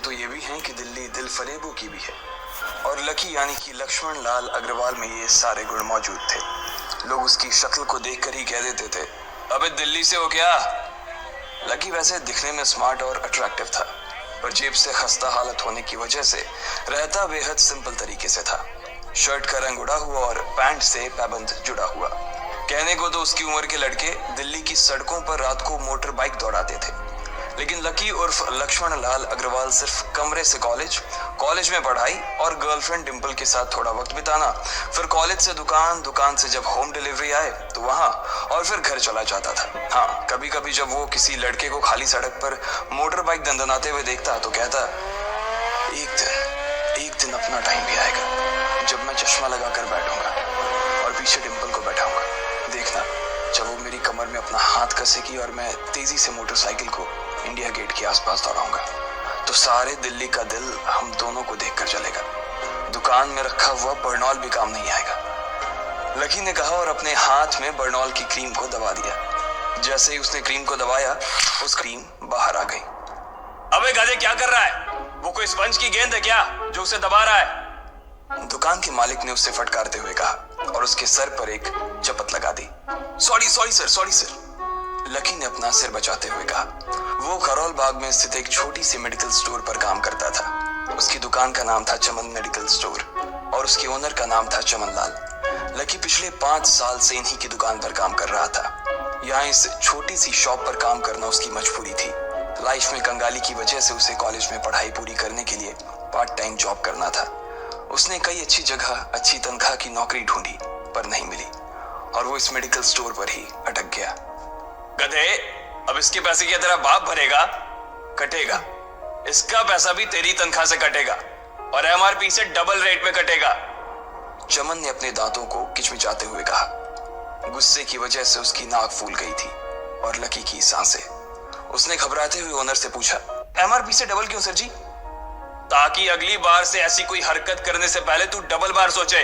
तो ये भी हैं कि दिल्ली दिल फरेबों की भी है, और लकी यानी कि लक्ष्मण लाल अग्रवाल में ये सारे गुण मौजूद थे। लोग उसकी शक्ल को देखकर ही कह देते थे, अबे दिल्ली से हो क्या। लकी वैसे दिखने में स्मार्ट और अट्रैक्टिव था, पर जेब से खस्ता हालत होने की वजह से रहता बेहद सिंपल तरीके से था। शर्ट का रंग उड़ा हुआ और पैंट से पैबंद जुड़ा हुआ। कहने को तो उसकी उम्र के लड़के दिल्ली की सड़कों पर रात को मोटर बाइक दौड़ाते थे, लेकिन लकी उर्फ लक्ष्मण लाल अग्रवाल सिर्फ कमरे से कॉलेज में पढ़ाई और गर्लफ्रेंड डिंपल के साथ थोड़ा वक्त बिताना, फिर कॉलेज से दुकान, दुकान से जब होम डिलीवरी आए तो वहां, और फिर घर चला जाता था। हाँ, कभी कभी जब वो किसी लड़के को खाली सड़क पर मोटर बाइक दंदनाते हुए देखता तो कहता, एक दिन अपना टाइम भी आएगा जब मैं चश्मा लगाकर बैठूंगा और पीछे डिंपल को बैठाऊंगा। देखना, जब वो मेरी कमर में अपना हाथ कसेगी और मैं तेजी से मोटरसाइकिल को इंडिया गेट के आसपास दौड़ाऊंगा, तो सारे दिल्ली का दिल हम दोनों को देखकर चलेगा। दुकान में रखा हुआ बर्नॉल भी काम नहीं आएगा। लकी ने कहा और अपने हाथ में बर्नॉल की क्रीम को दबा दिया। जैसे ही उसने क्रीम को दबाया, उस क्रीम बाहर आ गई। अबे गधे, क्या कर रहा है? वो कोई स्पंज की गेंद है क्या जो उसे दबा रहा है? दुकान के मालिक ने उससे फटकारते हुए कहा और उसके सर पर एक चपत लगा दी। Sorry sir. लकी ने अपना सिर बचाते हुए कहा। वो करोल बाग में स्थित एक छोटी सी मेडिकल स्टोर पर काम करता था। उसकी दुकान का नाम था चमन मेडिकल स्टोर और उसके ओनर का नाम था चमन लाल। लकी पिछले 5 साल से इन्हीं की दुकान पर काम कर रहा था। यहाँ इस छोटी सी शॉप पर काम करना उसकी मजबूरी थी। लाइफ में कंगाली की वजह से उसे कॉलेज में पढ़ाई पूरी करने के लिए पार्ट टाइम जॉब करना था। उसने कई अच्छी जगह अच्छी तनख्वाह की नौकरी ढूंढी पर नहीं मिली और वो इस मेडिकल स्टोर पर ही अटक गया। गधे, अब इसके पैसे क्या तेरा बाप भरेगा? कटेगा। इसका पैसा भी तेरी तनख्वाह से कटेगा और एमआरपी से डबल रेट में कटेगा। चमन ने अपने दांतों को किचमिचाते हुए कहा। गुस्से की वजह से उसकी नाक फूल गई थी और लकी की सांसें। उसने घबराते हुए ओनर से पूछा, एमआरपी से डबल क्यों सर जी? ताकि अगली बार से ऐसी कोई हरकत करने से पहले तू डबल बार सोचे।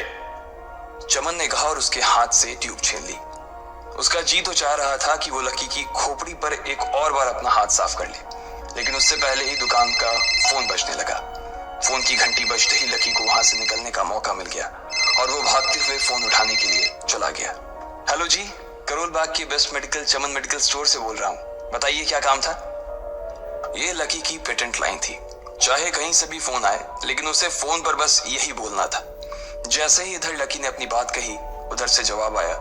चमन ने कहा और उसके हाथ से ट्यूब छीन ली। उसका जी तो चाह रहा था कि वो लकी की खोपड़ी पर एक और बार अपना हाथ साफ कर ले, लेकिन उससे पहले ही दुकान का फोन बजने लगा। फोन की घंटी बजते ही लकी को वहां से निकलने का मौका मिल गया और वो भागते हुए फोन उठाने के लिए चला गया। हेलो जी, करोल बाग की बेस्ट मेडिकल चमन मेडिकल स्टोर से बोल रहा हूँ, बताइए क्या काम था? ये लकी की पेटेंट लाइन थी। चाहे कहीं से भी फोन आए, लेकिन उसे फोन पर बस यही बोलना था। जैसे ही इधर लकी ने अपनी बात कही, उधर से जवाब आया,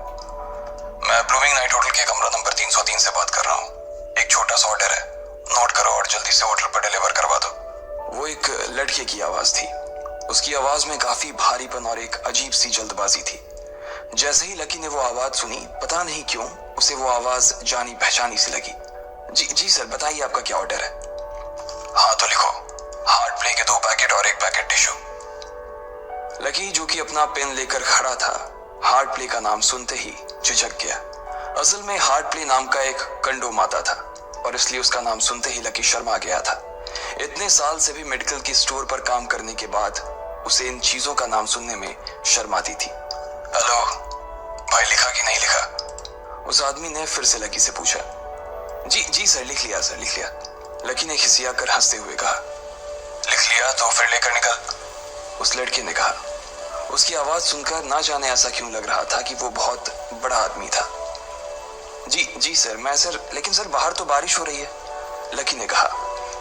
मैं ब्लूमिंग नाइट होटल के कमरा नंबर 303 से बात कर रहा हूँ। एक छोटा सा ऑर्डर है, नोट करो और जल्दी से होटल पर डिलीवर करवा दो। वो एक लड़के की आवाज थी। उसकी आवाज में काफी भारीपन और एक अजीब सी जल्दबाजी थी। जैसे ही लकी ने वो आवाज सुनी, पता नहीं क्यों उसे वो आवाज जानी पहचानी सी लगी। जी सर, बताइए आपका क्या ऑर्डर है? हाँ तो लिखो, हार्ट प्ले के 2 पैकेट और 1 पैकेट टिश्यू। लकी, जो कि अपना पेन लेकर खड़ा था, हार्ट प्ले का नाम सुनते ही झिझक गया। असल में हार्ट प्ले नाम का एक कंडोम आता था और इसलिए उसका नाम सुनते ही लकी शर्मा गया था। इतने साल से भी मेडिकल की स्टोर पर काम करने के बाद उसे इन चीजों का नाम सुनने में शर्म आती थी। हेलो भाई, लिखा कि नहीं लिखा? उस आदमी ने फिर से लकी से पूछा। जी सर, लिख लिया सर, लिख लिया। लकी ने खिसिया कर हंसते हुए कहा। लिख लिया तो फिर लेकर निकल, उस लड़के ने कहा। उसकी आवाज सुनकर ना जाने ऐसा क्यों लग रहा था कि वो बहुत बड़ा आदमी था। जी सर, लेकिन सर बाहर तो बारिश हो रही है, लकी ने कहा।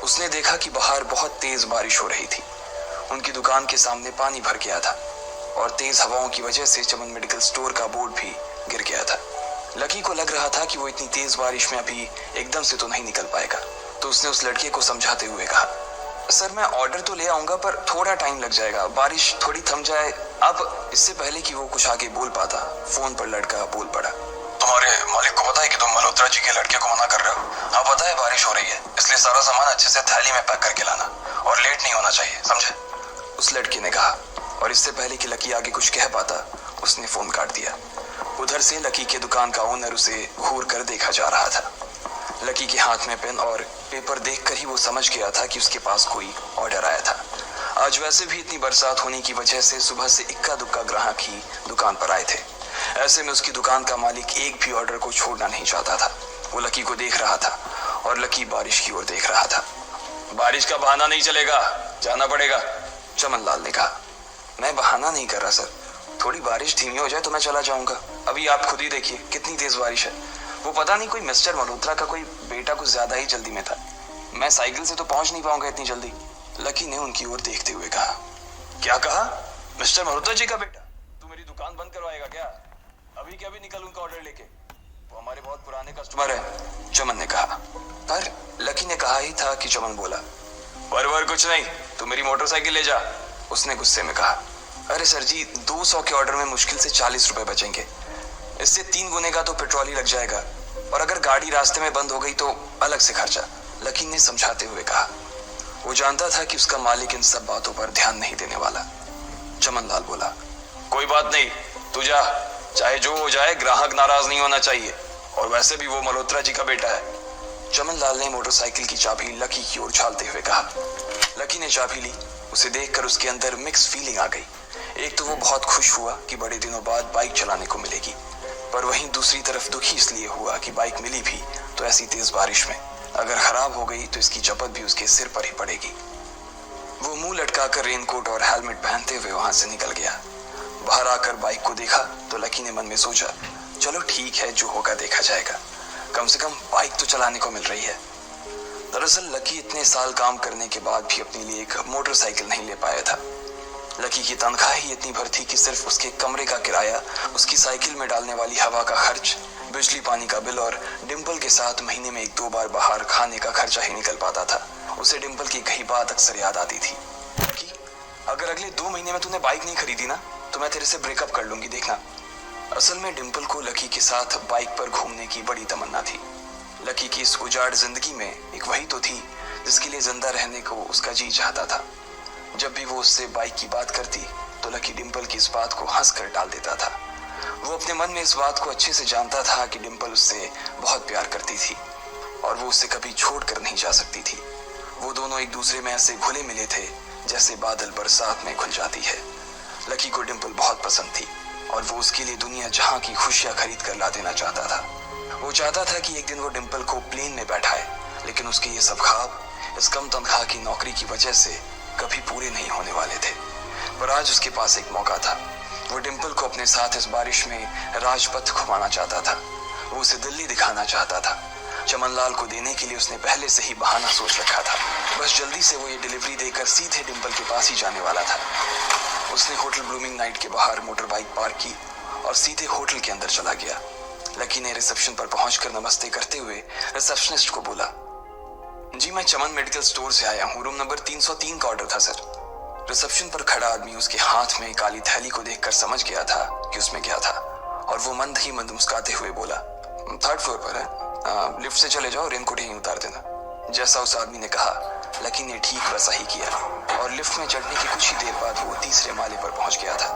उसने देखा कि बाहर बहुत तेज बारिश हो रही थी। उनकी दुकान के सामने पानी भर गया था और तेज हवाओं की वजह से चमन मेडिकल स्टोर का बोर्ड भी गिर गया था। लकी को लग रहा था कि वो इतनी तेज बारिश में अभी एकदम से तो नहीं निकल पाएगा, तो उसने उस लड़के को समझाते हुए कहा, सर मैं ऑर्डर तो ले आऊंगा पर थोड़ा टाइम लग जाएगा, बारिश थोड़ी थम जाए। अब इससे पहले कि वो कुछ आगे बोल पाता, फोन पर लड़का बोल पड़ा। तुम्हारे मालिक को पता है कि तुम मल्होत्रा जी के लड़के को मना कर रहे हो? हाँ पता है, बारिश हो रही है, इसलिए सारा सामान अच्छे से थैली में पैक करके लाना और लेट नहीं होना चाहिए, समझे? उस लड़के ने कहा और इससे पहले कि लकी आगे कुछ कह पाता, उसने फोन काट दिया। उधर से लकी के दुकान का ओनर उसे घूर कर देखा जा रहा था। लकी के हाथ में पेन और पेपर देखकर ही वो समझ गया था कि उसके पास कोई ऑर्डर आया था। आज वैसे भी इतनी बरसात होने की वजह से सुबह से इक्का दुक्का ग्राहक ही दुकान पर आए थे। ऐसे में उसकी दुकान का मालिक एक भी ऑर्डर को छोड़ना नहीं चाहता था। वो लकी को देख रहा था और लकी बारिश की ओर देख रहा था। बारिश का बहाना नहीं चलेगा, जाना पड़ेगा। चमन लाल ने कहा। मैं बहाना नहीं कर रहा सर, थोड़ी बारिश धीमी हो जाए तो मैं चला जाऊंगा। अभी आप खुद ही देखिए कितनी तेज बारिश है। वो पता नहीं कोई मिस्टर मल्होत्रा का कोई बेटा कुछ ज्यादा ही जल्दी में था। मैं साइकिल से तो पहुंच नहीं पाऊंगा इतनी जल्दी। लकी ने उनकी ओर देखते हुए कहा। क्या कहा? मिस्टर मल्होत्रा जी का बेटा? तू मेरी दुकान बंद करवाएगा क्या? अभी क्या भी निकल उनका ऑर्डर लेके, वो हमारे बहुत पुराने कस्टमर है, चमन ने कहा। पर लकी ने कहा ही था कि चमन बोला। वर कुछ नहीं, तू मेरी मोटरसाइकिल ले जा, उसने गुस्से में कहा। अरे सर जी, 200 के ऑर्डर में मुश्किल से 40 रुपए बचेंगे, इससे 3 गुने का तो पेट्रोल ही लग जाएगा, और अगर गाड़ी रास्ते में बंद हो गई तो अलग से खर्चा, लकी ने समझाते हुए कहा। वो जानता था कि उसका मालिक इन सब बातों पर ध्यान नहीं देने वाला। चमन लाल बोला। कोई बात नहीं, तू जा, चाहे जो हो जाए ग्राहक नाराज नहीं होना चाहिए, और वैसे भी वो मल्होत्रा जी का बेटा है। चमन लाल ने मोटरसाइकिल की चाबी लकी की ओर उछालते हुए कहा। लकी ने चाबी ली। उसे देखकर उसके अंदर मिक्स फीलिंग आ गई। एक तो वो बहुत खुश हुआ कि बड़े दिनों बाद बाइक चलाने को मिलेगी, पर वहीं दूसरी तरफ दुखी इसलिए हुआ कि बाइक मिली भी तो ऐसी तेज बारिश में, अगर खराब हो गई तो इसकी चपत भी उसके सिर पर ही पड़ेगी। वो मुंह लटकाकर रेनकोट और हेलमेट पहनते हुए वहां से निकल गया। बाहर आकर बाइक को देखा तो लकी ने मन में सोचा, चलो ठीक है, जो होगा देखा जाएगा, कम से कम बाइक तो चलाने को मिल रही है। दरअसल लकी इतने साल काम करने के बाद भी अपने लिए एक मोटरसाइकिल नहीं ले पाया था। लकी की तनख्वाह ही इतनी भर थी कि सिर्फ उसके कमरे का किराया, उसकी साइकिल में डालने वाली हवा का खर्च, बिजली पानी का बिल और डिम्पल के साथ महीने में 1-2 बार बाहर खाने का खर्चा ही निकल पाता था। उसे डिम्पल की कही बात अक्सर याद आती थी कि अगर अगले 2 महीने में तूने बाइक नहीं खरीदी ना तो मैं तेरे से ब्रेकअप कर लूंगी, देखना। असल में डिम्पल को लकी के साथ बाइक पर घूमने की बड़ी तमन्ना थी। लकी की इस उजाड़ जिंदगी में एक वही तो थी जिसके लिए जिंदा रहने को उसका जी चाहता था। जब भी वो उससे बाइक की बात करती तो लकी डिम्पल की इस बात को हंस कर टाल देता था। वो अपने मन में इस बात को अच्छे से जानता था कि डिम्पल उससे बहुत प्यार करती थी और वो उसे कभी छोड़ कर नहीं जा सकती थी। वो दोनों एक दूसरे में ऐसे घुले मिले थे जैसे बादल बरसात में घुल जाती है। लकी को डिम्पल बहुत पसंद थी और वो उसके लिए दुनिया जहां की खुशियां खरीद कर ला देना चाहता था। वो चाहता था कि एक दिन वो डिम्पल को प्लेन में बैठाए, लेकिन उसके ये सब ख्वाब इस कम तनख्वाह की नौकरी की वजह से कभी पूरे नहीं होने वाले थे। पर आज उसके पास एक मौका था। वो डिम्पल को अपने साथ इस बारिश में राजपथ घुमाना चाहता था। वो उसे दिल्ली दिखाना चाहता था। चमन लाल को देने के लिए उसने पहले से ही बहाना सोच रखा था। बस जल्दी से वो ये डिलीवरी देकर सीधे डिम्पल के पास ही जाने वाला था। उसने होटल ब्लूमिंग नाइट के बाहर मोटर बाइक पार्क की और सीधे होटल के अंदर चला गया। लकी ने रिसेप्शन पर पहुंचकर नमस्ते करते हुए रिसेप्शनिस्ट को बोला, जी मैं चमन मेडिकल स्टोर से आया हूँ, रूम नंबर 303 का ऑर्डर था सर। रिसेप्शन पर खड़ा आदमी उसके हाथ में काली थैली को देखकर समझ गया था कि उसमें क्या था और वो मंद ही मंद मुस्कुराते हुए बोला, 3rd फ्लोर पर है, लिफ्ट से चले जाओ, रेनकोट यहीं उतार देना। जैसा उस आदमी ने कहा लकी ने ठीक वैसा ही किया और लिफ्ट में चढ़ने के कुछ ही देर बाद वो 3रे माले पर पहुंच गया था।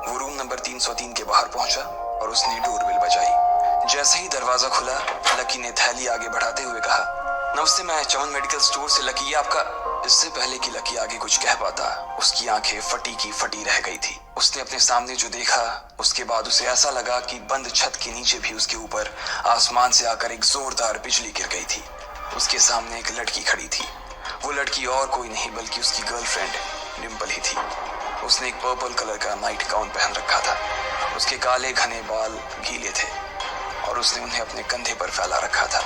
वो रूम नंबर 303 के बाहर पहुंचा और उसने डोरबेल बजाई। जैसे ही दरवाजा खुला लकी ने थैली आगे बढ़ाते हुए कहा, नमस्ते, मैं चमन मेडिकल स्टोर से लकी, ये आपका। इससे पहले कि लकी आगे कुछ कह पाता उसकी आंखें फटी की फटी रह गई थी। उसने अपने सामने जो देखा उसके बाद उसे ऐसा लगा कि बंद छत के नीचे भी उसके ऊपर आसमान से आकर एक जोरदार बिजली गिर गई थी। उसके सामने एक लड़की खड़ी थी। वो लड़की और कोई नहीं बल्कि उसकी गर्लफ्रेंड डिम्पल ही थी। उसने एक पर्पल कलर का नाइट गाउन पहन रखा था। उसके काले घने बाल गीले थे और उसने उन्हें अपने कंधे पर फैला रखा था।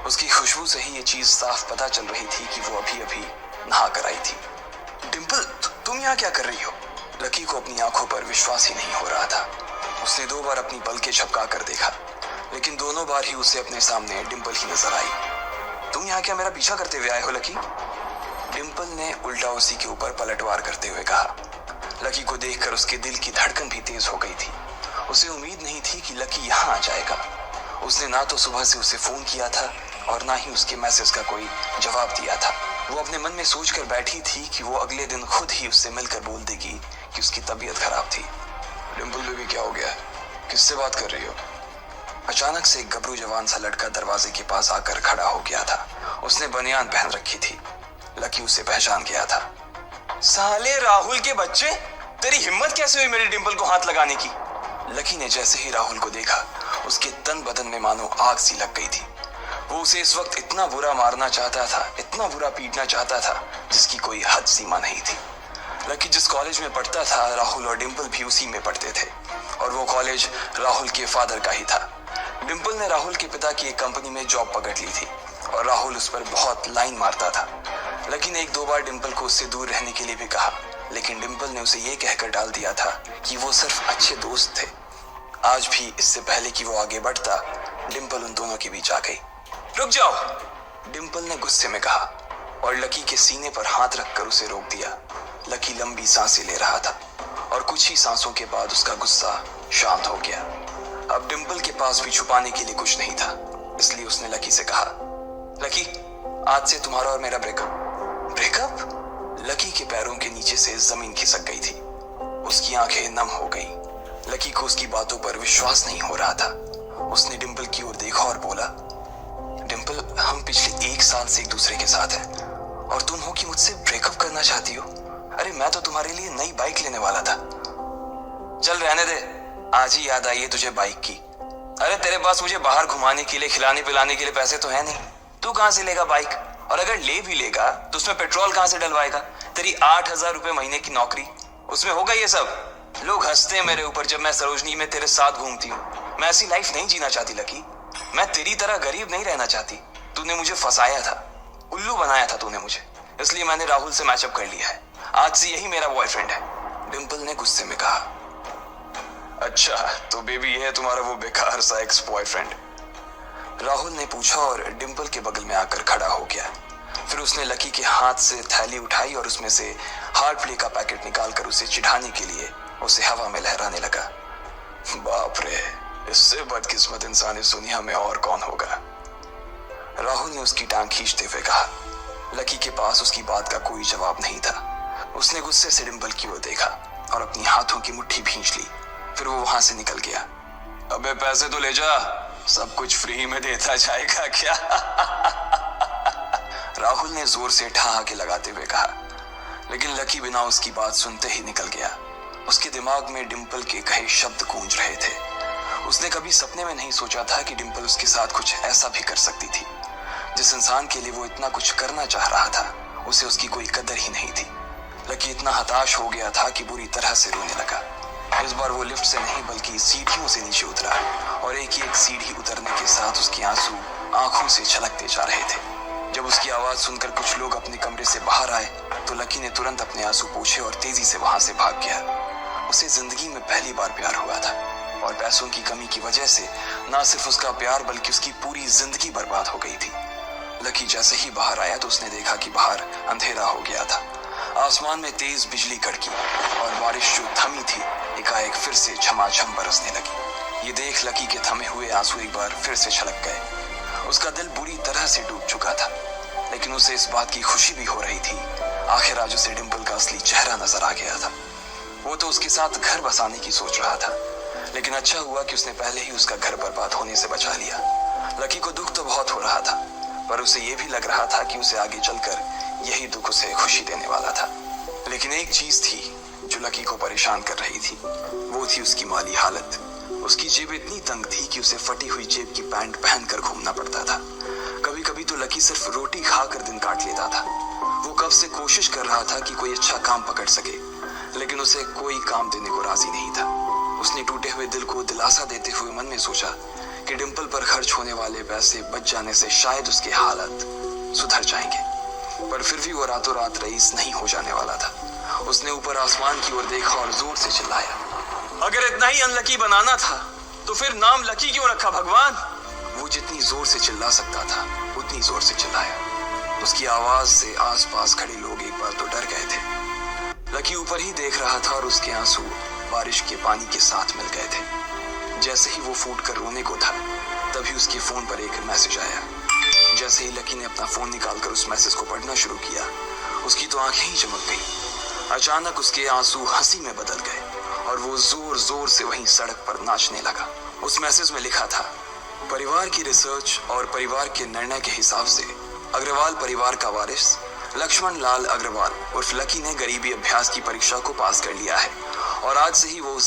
उसकी खुशबू से ही ये चीज साफ पता चल रही थी कि वो अभी अभी नहा कर आई थी। डिम्पल, तुम यहाँ क्या कर रही हो? लकी को अपनी आंखों पर विश्वास ही नहीं हो रहा था। उसने 2 बार अपनी पलकें झपका कर देखा, लेकिन दोनों बार ही उसे अपने सामने डिम्पल ही नजर आई। तुम यहाँ क्या मेरा पीछा करते हुए आए हो लकी? डिम्पल ने उल्टा उसी के ऊपर पलटवार करते हुए कहा। लकी को देखकर उसके दिल की धड़कन भी तेज हो गई थी। उसे उम्मीद नहीं थी कि लकी यहाँ आ जाएगा। उसने ना तो सुबह से उसे फोन किया था और ना ही उसके मैसेज का कोई जवाब दिया था। वो अपने मन में सोचकर बैठी थी कि वो अगले दिन खुद ही उससे मिलकर बोल देगी कि उसकी तबीयत खराब थी। डिम्पल बेबी, क्या हो गया? किससे बात कर रही हो? अचानक से एक गबरू जवान सा लड़का दरवाजे के पास आकर खड़ा हो गया था। उसने बनियान पहन रखी थी। लकी उसे पहचान गया था। साले राहुल के बच्चे, तेरी हिम्मत कैसे हुई मेरी डिम्पल को हाथ लगाने की? लकी ने जैसे ही राहुल को देखा उसके तन बदन में मानो आग सी लग गई थी। वो उसे इस वक्त इतना बुरा मारना चाहता था, इतना बुरा पीटना चाहता था, जिसकी कोई हद सीमा नहीं थी। लकी जिस कॉलेज में पढ़ता था, राहुल और डिंपल भी उसी में पढ़ते थे और वो कॉलेज राहुल के फादर का ही था। डिंपल ने राहुल के पिता की एक कंपनी में जॉब पकड़ ली थी और राहुल उस पर बहुत लाइन मारता था। लकी ने 1-2 बार डिंपल को उससे दूर रहने के लिए भी कहा, लेकिन डिंपल ने उसे ये कहकर टाल दिया था कि वो सिर्फ अच्छे दोस्त थे। आज भी इससे पहले कि वो आगे बढ़ता, डिंपल उन दोनों के बीच आ गई। रुक जाओ, डिंपल ने गुस्से में कहा और लकी के सीने पर हाथ रखकर उसे रोक दिया। लकी लंबी सांसें ले रहा था और कुछ ही सांसों के बाद उसका गुस्सा शांत हो गया। अब डिंपल के पास भी छुपाने के लिए कुछ नहीं था, इसलिए उसने लकी से कहा, लकी, आज से तुम्हारा और मेरा ब्रेकअप। ब्रेकअप? लकी के पैरों के नीचे से जमीन खिसक गई थी। उसकी आंखें नम हो गई। लकी को उसकी बातों पर विश्वास नहीं हो रहा था। उसने डिंपल की ओर देखा और बोला, डिंपल, हम पिछले 1 साल से एक दूसरे के साथ हैं और तुम हो कि मुझसे ब्रेकअप करना चाहती हो? अरे मैं तो तुम्हारे लिए नई बाइक लेने वाला था। चल रहने दे, आज ही याद आई है तुझे बाइक की। अरे तेरे पास मुझे बाहर घुमाने के लिए, खिलाने पिलाने के लिए पैसे तो है नहीं। तू कहां से लेगा बाइक? और अगर ले भी लेगा तो उसमें पेट्रोल कहां से डलवाएगा? तेरी 8,000 रुपए महीने की नौकरी, उसमें होगा ये सब? लोग हंसते हैं मेरे ऊपर जब मैं सरोजनी में तेरे साथ घूमती हूँ। मैं ऐसी लाइफ नहीं जीना चाहती लकी। मैं तेरी तरह गरीब नहीं रहना चाहती। तूने मुझे फंसाया था, उल्लू बनाया था तूने मुझे, इसलिए मैंने राहुल से मैचअप कर लिया है। आज से यही मेरा बॉयफ्रेंड है, डिंपल ने गुस्से में कहा। अच्छा, तो बेबी ये है तुम्हारा वो बेकार सा एक्स बॉयफ्रेंड? राहुल ने पूछा और डिंपल के बगल में आकर खड़ा हो गया। फिर उसने लकी के हाथ से थैली उठाई और उसमें से हार्ड प्ले का पैकेट निकालकर उसे चिढ़ाने के लिए उसे हवा में लहराने लगा। बाप रे, इससे बदकिस्मत इंसान इस दुनिया में और कौन होगा? राहुल ने उसकी टांग खींचते हुए कहा। लकी के पास उसकी बात का कोई जवाब नहीं था। उसने गुस्से से डिंपल की ओर देखा और अपनी हाथों की मुट्ठी भींच ली। फिर वो वहां से निकल गया। अबे पैसे तो ले जा, सब कुछ फ्री में देता जाएगा क्या? राहुल ने जोर से ठहाके लगाते हुए कहा, लेकिन लकी बिना उसकी बात सुनते ही निकल गया। उसके दिमाग में डिंपल के कहे शब्द गूंज रहे थे। उसने कभी सपने में नहीं सोचा था कि डिंपल उसके साथ कुछ ऐसा भी कर सकती थी। जिस इंसान के लिए वो इतना कुछ करना चाह रहा था, उसे उसकी कोई कदर ही नहीं थी। लकी इतना हताश हो गया था कि बुरी तरह से रोने लगा। इस बार वो लिफ्ट से नहीं बल्कि सीढ़ियों से नीचे उतरा और एक सीढ़ी उतरने के साथ उसके आंसू आंखों से छलकते जा रहे थे। जब उसकी आवाज सुनकर कुछ लोग अपने कमरे से बाहर आए तो लकी ने तुरंत अपने आंसू पोंछे और तेजी से वहां से भाग गया। उसे जिंदगी में पहली बार प्यार हुआ था और पैसों की कमी की वजह से ना सिर्फ उसका प्यार बल्कि उसकी पूरी जिंदगी बर्बाद हो गई थी। लकी जैसे ही बाहर आया तो उसने देखा कि बाहर अंधेरा हो गया था। आसमान में तेज बिजली कड़की और बारिश जो थमी थी एकाएक फिर से झमाझम बरसने लगी। ये देख लकी के थमे हुए आंसू एक बार फिर से छलक गए। उसका दिल बुरी तरह से डूब चुका था, लेकिन उसे इस बात की खुशी भी हो रही थी। आखिर आज उसे डिंपल का असली चेहरा नजर आ गया था। वो तो उसके साथ घर बसाने की सोच रहा था, लेकिन अच्छा हुआ कि उसने पहले ही उसका घर बर्बाद होने से बचा लिया। लकी को दुख तो बहुत हो रहा था, पर उसे ये भी लग रहा था कि उसे आगे चलकर यही दुख उसे खुशी देने वाला था। लेकिन एक चीज थी जो लकी को परेशान कर रही थी, वो थी उसकी माली हालत। उसकी जेब इतनी तंग थी कि उसे फटी हुई जेब की पैंट पहनकर घूमना पड़ता था। कभी कभी तो लकी सिर्फ रोटी खाकर दिन काट लेता था। वो कब से कोशिश कर रहा था कि कोई अच्छा काम पकड़ सके, लेकिन उसे कोई काम देने को राजी नहीं था। उसने टूटे हुए दिल को दिलासा देते हुए मन में सोचा कि डिंपल पर खर्च होने वाले पैसे बच जाने से शायद उसके हालत सुधर जाएंगे, पर फिर भी वो रातों रात रईस नहीं हो जाने वाला था। उसने ऊपर आसमान की ओर देखा और जोर से चिल्लाया, अगर इतना ही अनलकी बनाना था तो फिर नाम लकी क्यों रखा भगवान? वो जितनी जोर से चिल्ला सकता था उतनी जोर से चिल्लाया। उसकी आवाज से आसपास खड़े लोग एक बार तो डर गए थे। लकी ऊपर ही देख रहा था और उसके आंसू बारिश के पानी के साथ मिल गए थे। जैसे ही वो फूट कर रोने को था, तभी उसके फोन पर एक मैसेज आया। जैसे ही लकी ने अपना फोन निकालकर उस मैसेज को पढ़ना शुरू किया, उसकी तो आंखें ही चमक गई। अचानक उसके आंसू हंसी में बदल गए और वो जोर जोर से वहीं सड़क पर नाचने लगा। उस मैसेज में लिखा था, परिवार की रिसर्च और परिवार के निर्णय के हिसाब से अग्रवाल परिवार का वारिस लक्ष्मण लाल अग्रवाल उर्फ लकी ने गरीबी अभ्यास की परीक्षा को पास कर लिया है और आज से ही वो